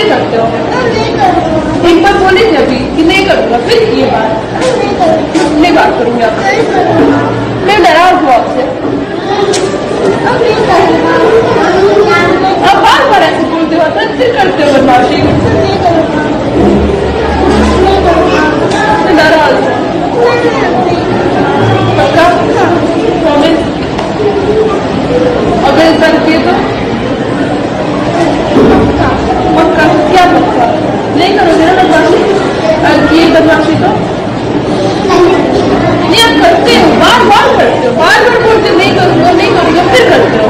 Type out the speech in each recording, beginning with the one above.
नहीं करते हो? एक बार बोले थे अभी कि नहीं करूँगा, फिर ये बात नहीं बात करूँगी आपसे। मैं नाराज हूँ आपसे। आप बार बार ऐसे बोलते हो, फिर करते हो बदमाशी। नाराज हूँ। पक्का प्रॉमिस? अगर इस बार किए तो पक्का? क्या पक्का? नहीं करोगे ना बदमाशी? ये बदमाशी तो नहीं आप करते हो, बार बार करते हो, बार बार बोलते हो नहीं करूँगा नहीं करूँगा, फिर करते हो।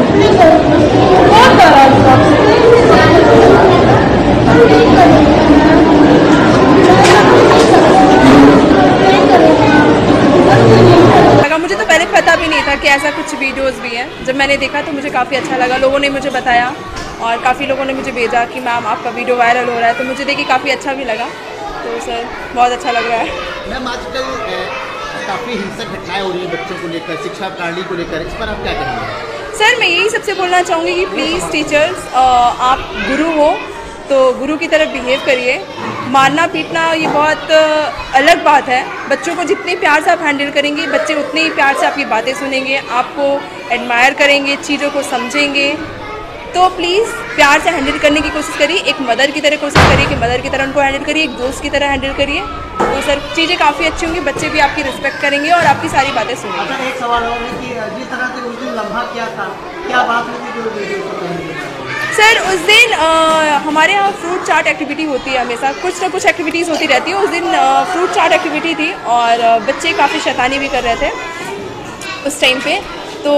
बहुत नाराज हूँ आपसे। मुझे तो पहले पता भी नहीं था कि ऐसा कुछ वीडियोस भी हैं। जब मैंने देखा तो मुझे काफ़ी अच्छा लगा, लोगों ने मुझे बताया और काफ़ी लोगों ने मुझे भेजा कि मैम आपका वीडियो वायरल हो रहा है, तो मुझे देखिए काफ़ी अच्छा भी लगा। तो सर बहुत अच्छा लग रहा है। मैम आजकल काफ़ी हिंसक घटनाएं हो रही हैं बच्चों को लेकर, शिक्षा प्रणाली को लेकर, इस पर आप क्या कहेंगे? सर मैं यही सबसे बोलना चाहूँगी कि प्लीज़ टीचर्स, आप गुरु हो तो गुरु की तरह बिहेव करिए। मारना पीटना ये बहुत अलग बात है। बच्चों को जितने प्यार से आप हैंडल करेंगे, बच्चे उतने ही प्यार से आपकी बातें सुनेंगे, आपको एडमायर करेंगे, चीज़ों को समझेंगे। तो प्लीज़ प्यार से हैंडल करने की कोशिश करिए। एक मदर की तरह कोशिश करिए कि मदर की तरह उनको हैंडल करिए, एक दोस्त की तरह हैंडल करिए। तो सर चीज़ें काफ़ी अच्छी होंगी, बच्चे भी आपकी रिस्पेक्ट करेंगे और आपकी सारी बातें सुनेंगे। अच्छा एक सवाल और है कि जिस तरह से उस दिन लम्हा किया था, क्या बात हुई थी जो वीडियो? सर उस दिन हमारे यहाँ फ्रूट चाट एक्टिविटी होती है, हमेशा कुछ ना कुछ एक्टिविटीज़ होती रहती है। उस दिन फ्रूट चाट एक्टिविटी थी और बच्चे काफ़ी शैतानी भी कर रहे थे उस टाइम पे। तो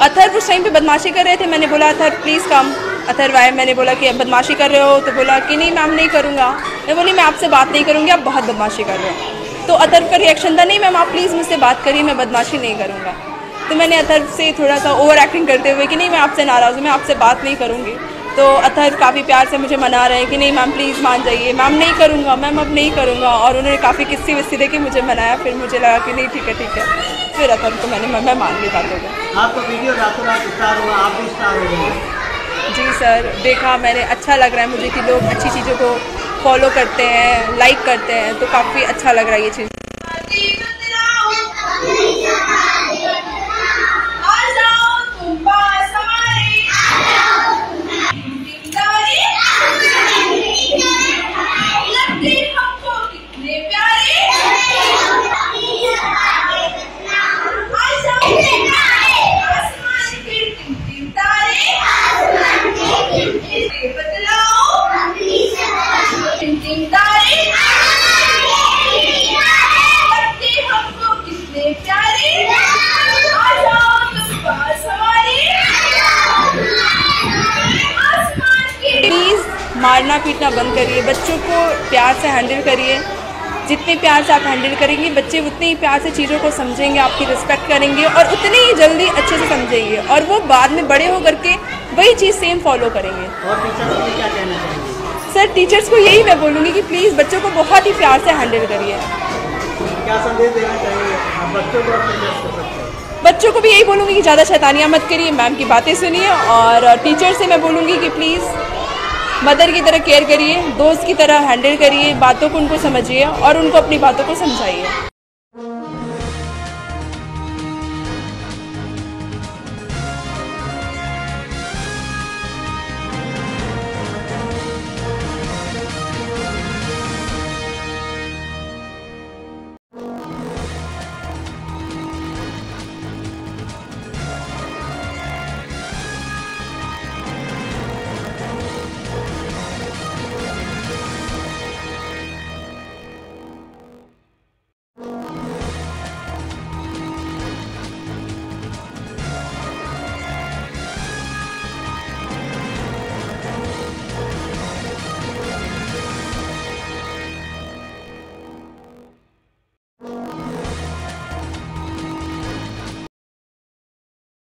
अथर्व उस टाइम पे बदमाशी कर रहे थे। मैंने बोला अथर्व प्लीज़ कम। अथर्व आए, मैंने बोला कि बदमाशी कर रहे हो, तो बोला कि नहीं मैम नहीं करूँगा। मैं बोली मैं आपसे बात नहीं करूँगी, आप बहुत बदमाशी कर रहे हो। तो अथर्व का रिएक्शन था नहीं मैम आप प्लीज़ मुझसे बात करिए, मैं बदमाशी नहीं करूँगा। तो मैंने अथर्व से थोड़ा सा ओवर एक्टिंग करते हुए कि नहीं मैं आपसे नाराज़ हूँ, मैं आपसे बात नहीं करूँगी। तो अथर्व काफ़ी प्यार से मुझे मना रहे हैं कि नहीं मैम प्लीज़ मान जाइए, मैम नहीं करूँगा, मैम अब नहीं करूँगा। और उन्होंने काफ़ी किस्सी विस्सी दे के मुझे मनाया। फिर मुझे लगा कि नहीं ठीक है। फिर अथर्व को मैं मान ली बातों को। आपका वीडियो रातों रात स्टार हुआ, आप भी स्टार हो गए। जी सर, देखा मैंने, अच्छा लग रहा है मुझे कि लोग अच्छी चीज़ों को फॉलो करते हैं, लाइक करते हैं, तो काफ़ी अच्छा लग रहा है ये चीज़। मारना पीटना बंद करिए, बच्चों को प्यार से हैंडल करिए। जितने प्यार से आप हैंडल करेंगे बच्चे उतने ही प्यार से चीज़ों को समझेंगे, आपकी रिस्पेक्ट करेंगे और उतने ही जल्दी अच्छे से समझेंगे और वो बाद में बड़े हो करके वही चीज़ सेम फॉलो करेंगे। और टीचर्स को क्या कहना चाहिए? सर टीचर्स को यही मैं बोलूँगी कि प्लीज़ बच्चों को बहुत ही प्यार से हैंडल करिए। क्या संदेश देना चाहिए बच्चों को? बच्चों को भी यही बोलूँगी कि ज़्यादा शैतानियाँ मत करिए, मैम की बातें सुनिए। और टीचर से मैं बोलूँगी कि प्लीज़ मदर की तरह केयर करिए, दोस्त की तरह हैंडल करिए, बातों को उनको समझिए और उनको अपनी बातों को समझाइए।